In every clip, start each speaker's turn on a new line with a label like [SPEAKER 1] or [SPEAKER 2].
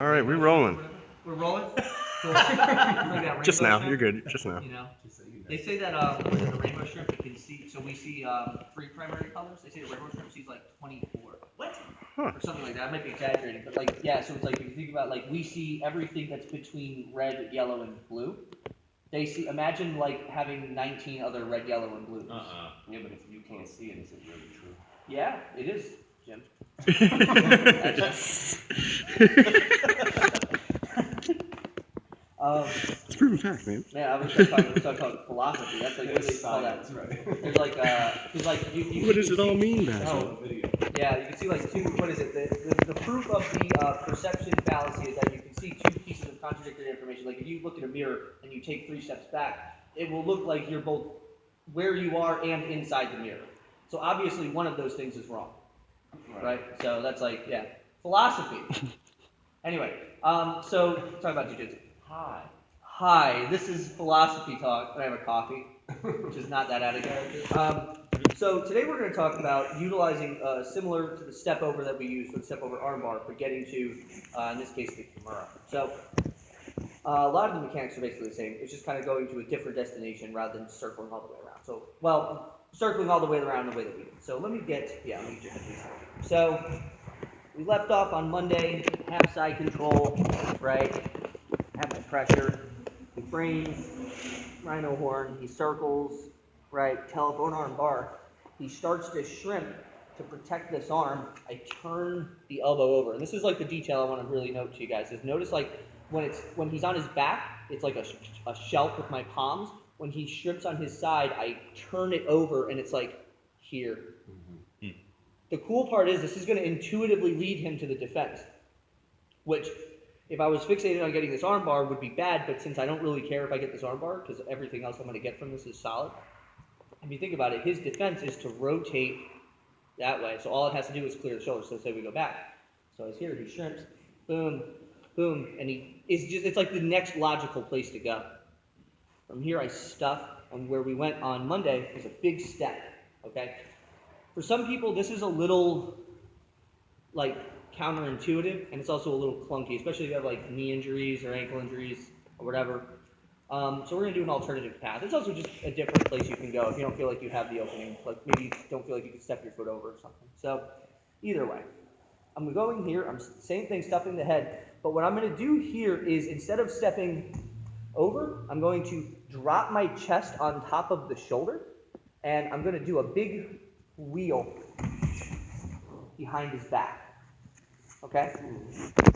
[SPEAKER 1] All right, we're rolling.
[SPEAKER 2] We're rolling. Cool. Like
[SPEAKER 1] Just now,
[SPEAKER 2] shrimp,
[SPEAKER 1] you're good. Just now.
[SPEAKER 2] You know, they say that what is it, the rainbow shrimp can see. So we see three primary colors. They say the rainbow shrimp sees like 24. What?
[SPEAKER 1] Huh.
[SPEAKER 2] Or something like that. I might be exaggerating, but like yeah. So it's like if you think about like we see everything that's between red, yellow, and blue. They see. Imagine like having 19 other red, yellow, and blue.
[SPEAKER 3] Yeah, but if you can't see it, is it really true?
[SPEAKER 2] Yeah, it is, Jim.
[SPEAKER 1] It's a proven fact, man.
[SPEAKER 2] Yeah, I was talking about philosophy. That's like what they call that.
[SPEAKER 3] Right.
[SPEAKER 2] There's like there's like you
[SPEAKER 1] What does it all
[SPEAKER 2] see,
[SPEAKER 1] mean, Basil?
[SPEAKER 3] Oh, video.
[SPEAKER 2] Yeah, you can see like two. What is it? The proof of the perception fallacy is that you can see two pieces of contradictory information. Like if you look at a mirror and you take 3 steps back, it will look like you're both where you are and inside the mirror. So obviously one of those things is wrong, right? So that's like yeah, philosophy. Anyway, so talk about jujitsu. Hi, this is philosophy talk. I have a coffee, which is not that out of character. So today we're going to talk about utilizing similar to the step over that we use for the step over armbar for getting to, in this case, the Kimura. So a lot of the mechanics are basically the same. It's just kind of going to a different destination rather than circling all the way around. So, well, circling all the way around the way that we did. So let me get your head these. So we left off on Monday, half side control, right? Have my pressure. He frames, rhino horn, he circles, right? Telephone arm bar. He starts to shrimp to protect this arm. I turn the elbow over. And this is like the detail I want to really note to you guys is notice like when he's on his back, it's like a shelf with my palms. When he shrimps on his side, I turn it over and it's like here. The cool part is this is going to intuitively lead him to the defense, which if I was fixated on getting this armbar would be bad, but since I don't really care if I get this armbar because everything else I'm going to get from this is solid, if you think about it, his defense is to rotate that way. So all it has to do is clear the shoulders. So say we go back. So he's here, he shrimps, boom, boom, and it's like the next logical place to go. From here I stuff, and where we went on Monday was a big step, okay? For some people, this is a little, like, counterintuitive, and it's also a little clunky, especially if you have, like, knee injuries or ankle injuries or whatever. So we're going to do an alternative path. It's also just a different place you can go if you don't feel like you have the opening, like maybe you don't feel like you can step your foot over or something. So either way, I'm going here. I'm same thing, stuffing the head. But what I'm going to do here is instead of stepping over, I'm going to drop my chest on top of the shoulder, and I'm going to do a big wheel behind his back. Okay?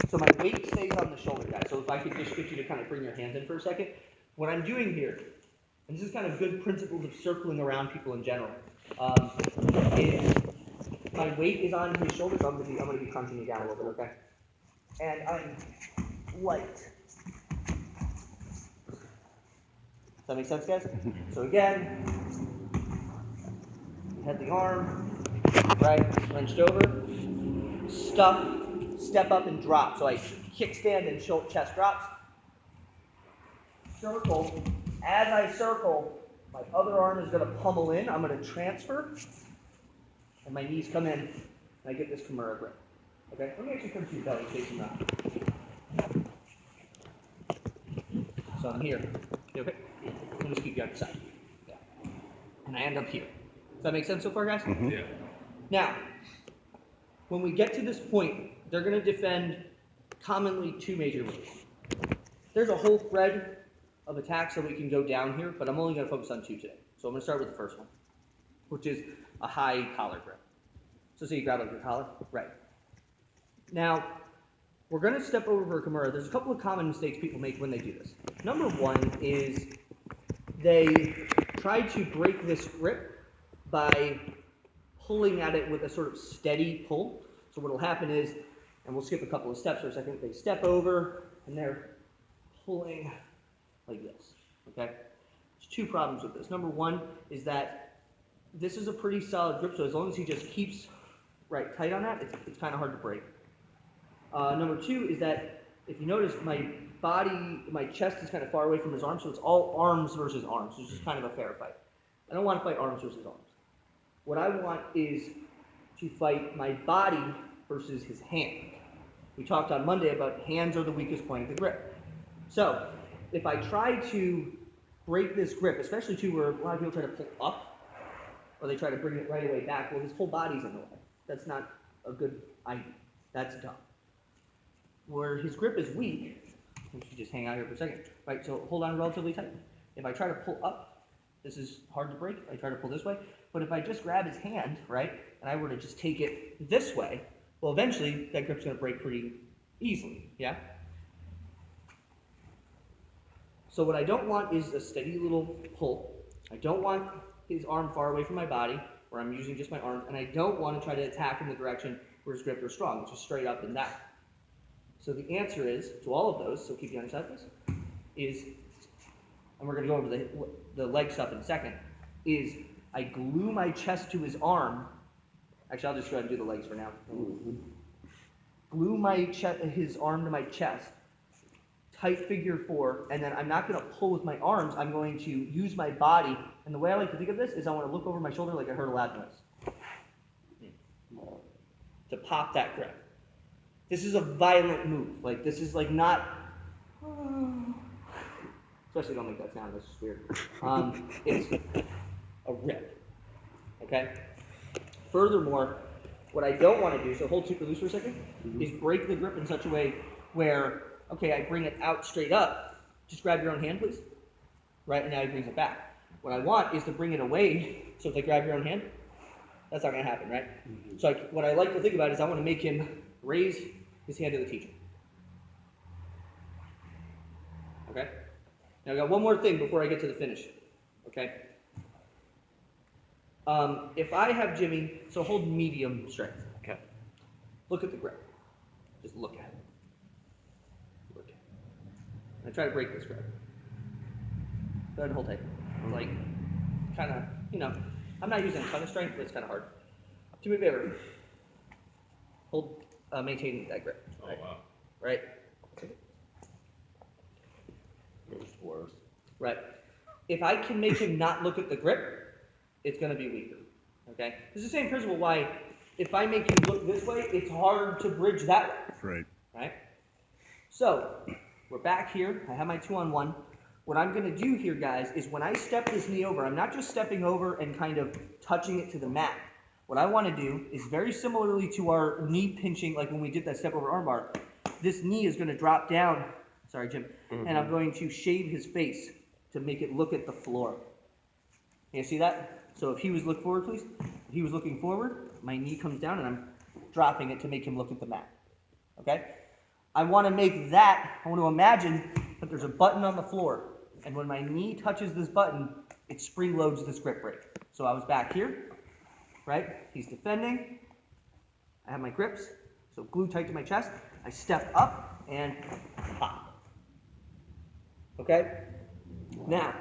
[SPEAKER 2] So my weight stays on the shoulder, guys. So if I could just get you to kind of bring your hands in for a second. What I'm doing here, and this is kind of good principles of circling around people in general, is my weight is on his shoulders, so I'm going to be crunching you down a little bit, okay? And I'm light. Does that make sense, guys? So again, head the arm, right, wrenched over, stuff, step up and drop. So I kickstand and chest drops. Circle. As I circle, my other arm is going to pummel in. I'm going to transfer, and my knees come in, and I get this Kimura grip. Okay? Let me actually come to your belly, facing that. So I'm here. You okay? Let me just keep you on your side. Yeah. And I end up here. Does that make sense so far, guys?
[SPEAKER 1] Mm-hmm.
[SPEAKER 3] Yeah.
[SPEAKER 2] Now, when we get to this point, they're going to defend commonly 2 major ways. There's a whole thread of attacks that we can go down here, but I'm only going to focus on 2 today. So I'm going to start with the first one, which is a high collar grip. So say you grab like your collar, right. Now, we're going to step over for a Kimura. There's a couple of common mistakes people make when they do this. Number one is they try to break this grip by pulling at it with a sort of steady pull. So what will happen is, and we'll skip a couple of steps for a second, they step over and they're pulling like this, okay? There's 2 problems with this. Number one is that this is a pretty solid grip, so as long as he just keeps right tight on that, it's kind of hard to break. Number 2 is that if you notice, my chest is kind of far away from his arm, so it's all arms versus arms. So it's just kind of a fair fight. I don't want to fight arms versus arms. What I want is to fight my body versus his hand. We talked on Monday about hands are the weakest point of the grip. So if I try to break this grip, especially too where a lot of people try to pull up, or they try to bring it right away back, well, his whole body's in the way. That's not a good idea. That's dumb. Where his grip is weak, we should just hang out here for a second, right? So hold on relatively tight. If I try to pull up, this is hard to break. I try to pull this way, but if I just grab his hand, right, and I were to just take it this way, well, eventually that grip's going to break pretty easily, yeah? So what I don't want is a steady little pull. I don't want his arm far away from my body, where I'm using just my arms, and I don't want to try to attack in the direction where his grip is strong, which is straight up and down. So the answer is, to all of those, so keep you on your side, please, is, and we're going to go over the leg stuff in a second, is I glue my chest to his arm. Actually, I'll just go ahead and do the legs for now. Glue his arm to my chest, tight figure 4, and then I'm not going to pull with my arms. I'm going to use my body. And the way I like to think of this is I want to look over my shoulder like I heard a loud noise to pop that grip. This is a violent move. Like, this is like not, especially don't make that sound, that's just weird. It's a rip, okay? Furthermore, what I don't want to do, so hold super loose for a second, is break the grip in such a way where, okay, I bring it out straight up. Just grab your own hand, please. Right, and now he brings it back. What I want is to bring it away, so if I grab your own hand, that's not going to happen, right? So what I like to think about is I want to make him raise his hand to the teacher. Okay? Now I got one more thing before I get to the finish. Okay? If I have Jimmy, so hold medium strength.
[SPEAKER 3] Okay.
[SPEAKER 2] Look at the grip. Just look at it. Look at it. I try to break this grip. Go ahead and hold tight. It's like, kind of, you know, I'm not using a ton of strength, but it's kind of hard. Do me a favor. Hold, maintain that grip.
[SPEAKER 3] Oh,
[SPEAKER 2] right?
[SPEAKER 3] wow.
[SPEAKER 2] Right?
[SPEAKER 3] It's worse.
[SPEAKER 2] Right. If I can make him not look at the grip, it's going to be weaker. Okay? It's the same principle why if I make him look this way, it's hard to bridge that way.
[SPEAKER 1] Right.
[SPEAKER 2] Right? So, we're back here. I have my 2-on-1. What I'm going to do here, guys, is when I step this knee over, I'm not just stepping over and kind of touching it to the mat. What I want to do is very similarly to our knee pinching, like when we did that step over armbar, this knee is going to drop down, sorry, Jim, and I'm going to shade his face to make it look at the floor. You see that? So if he was look forward, please. If he was looking forward, my knee comes down and I'm dropping it to make him look at the mat. Okay? I want to make that, I want to imagine that there's a button on the floor, and when my knee touches this button, it spring loads this grip break. So I was back here, right? He's defending. I have my grips, so glued tight to my chest. I step up and pop. Okay? Now,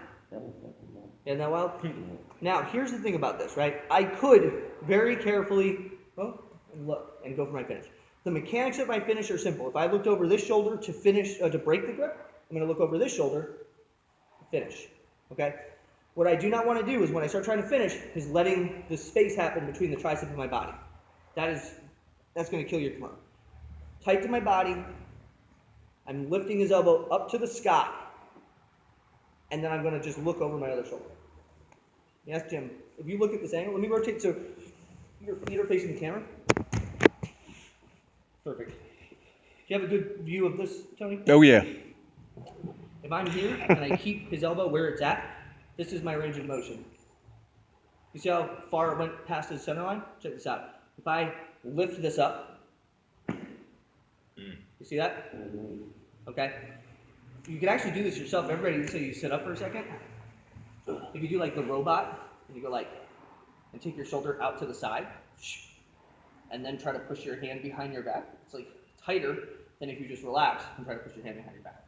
[SPEAKER 2] now here's the thing about this, right? I could very carefully and look and go for my finish. The mechanics of my finish are simple. If I looked over this shoulder to finish to break the grip, I'm going to look over this shoulder to finish. Okay? What I do not want to do is when I start trying to finish is letting the space happen between the tricep and my body. That's going to kill your Kimura. Tight to my body. I'm lifting his elbow up to the sky. And then I'm going to just look over my other shoulder. Yes, Jim. If you look at this angle, let me rotate so your feet are facing the camera. Perfect. Do you have a good view of this, Tony?
[SPEAKER 1] Oh, yeah.
[SPEAKER 2] If I'm here and I keep his elbow where it's at, this is my range of motion. You see how far it went past the center line? Check this out. If I lift this up, you see that? Okay. You can actually do this yourself. Everybody, so you sit up for a second. If you do like the robot, and you go like, and take your shoulder out to the side, and then try to push your hand behind your back. It's like tighter than if you just relax and try to push your hand behind your back.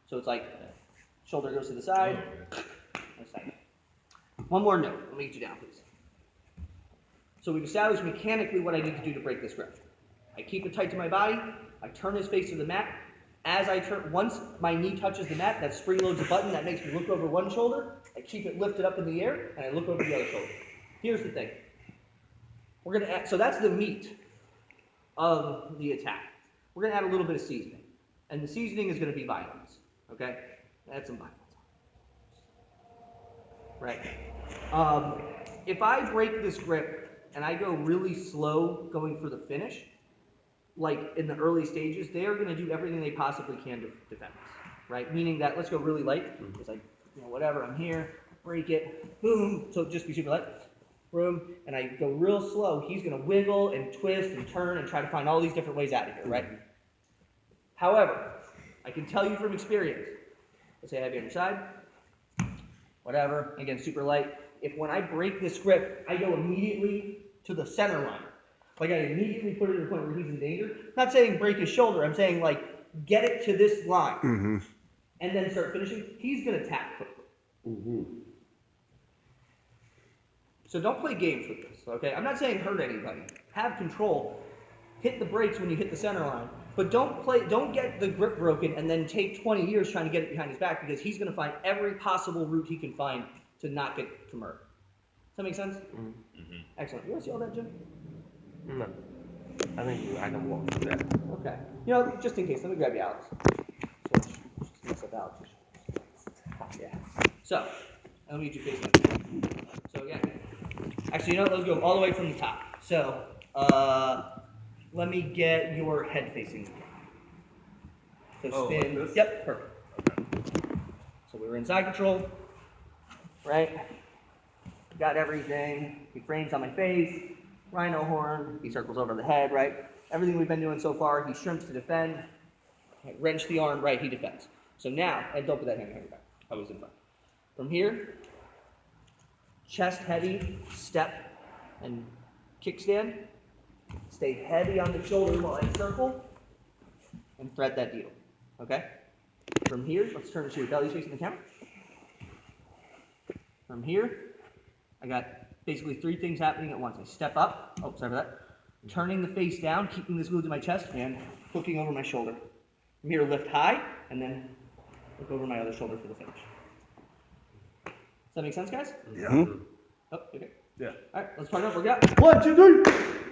[SPEAKER 2] So it's like shoulder goes to the side, and side. One more note. Let me get you down, please. So we've established mechanically what I need to do to break this grip. I keep it tight to my body. I turn his face to the mat. As I turn, once my knee touches the mat, that spring loads a button that makes me look over one shoulder. I keep it lifted up in the air, and I look over the other shoulder. Here's the thing. We're going to add, so that's the meat of the attack. we're gonna add a little bit of seasoning. And the seasoning is gonna be violence, okay? Add some violence. Right? If I break this grip and I go really slow going for the finish, like in the early stages, they are gonna do everything they possibly can to defend us, right? Meaning that, let's go really light. It's like, whatever, I'm here, break it, boom, so just be super light. Boom, and I go real slow, he's gonna wiggle and twist and turn and try to find all these different ways out of here, right? However, I can tell you from experience, let's say I have you on your side, whatever, again, super light. If when I break this grip, I go immediately to the center line, like I immediately put it to the point where he's in danger. I'm not saying break his shoulder, I'm saying like get it to this line and then start finishing, he's gonna tap quickly. So don't play games with this, okay? I'm not saying hurt anybody. Have control. Hit the brakes when you hit the center line. But don't get the grip broken and then take 20 years trying to get it behind his back because he's going to find every possible route he can find to not get Kimura. Does that make sense? Excellent. You want to see all that, Jim?
[SPEAKER 3] No. I think I can walk through that.
[SPEAKER 2] Okay. You know, just in case, let me grab you, Alex. So, just mess up Alex. Yeah. So, let me get you facing up. So, again. Actually, you know what? Let's go all the way from the top. So, let me get your head facing. So spin.
[SPEAKER 3] Like this?
[SPEAKER 2] Yep, perfect. So we were in side control, right? Got everything. He frames on my face. Rhino horn. He circles over the head, right? Everything we've been doing so far. He shrimps to defend. Wrench the arm, right? He defends. So now, and don't put that hand behind your back. I was in front. From here, chest heavy, step, and kickstand. Stay heavy on the shoulder while I circle, and thread that needle, okay? From here, let's turn it to your belly facing the camera. From here, I got basically 3 things happening at once. I step up, oh, sorry for that. Turning the face down, keeping this glued to my chest, and hooking over my shoulder. From here, lift high, and then look over my other shoulder for the finish. Does that make sense, guys?
[SPEAKER 1] Yeah.
[SPEAKER 2] Oh, okay.
[SPEAKER 3] Yeah.
[SPEAKER 2] All right, let's partner up. We're good. 1, 2, 3.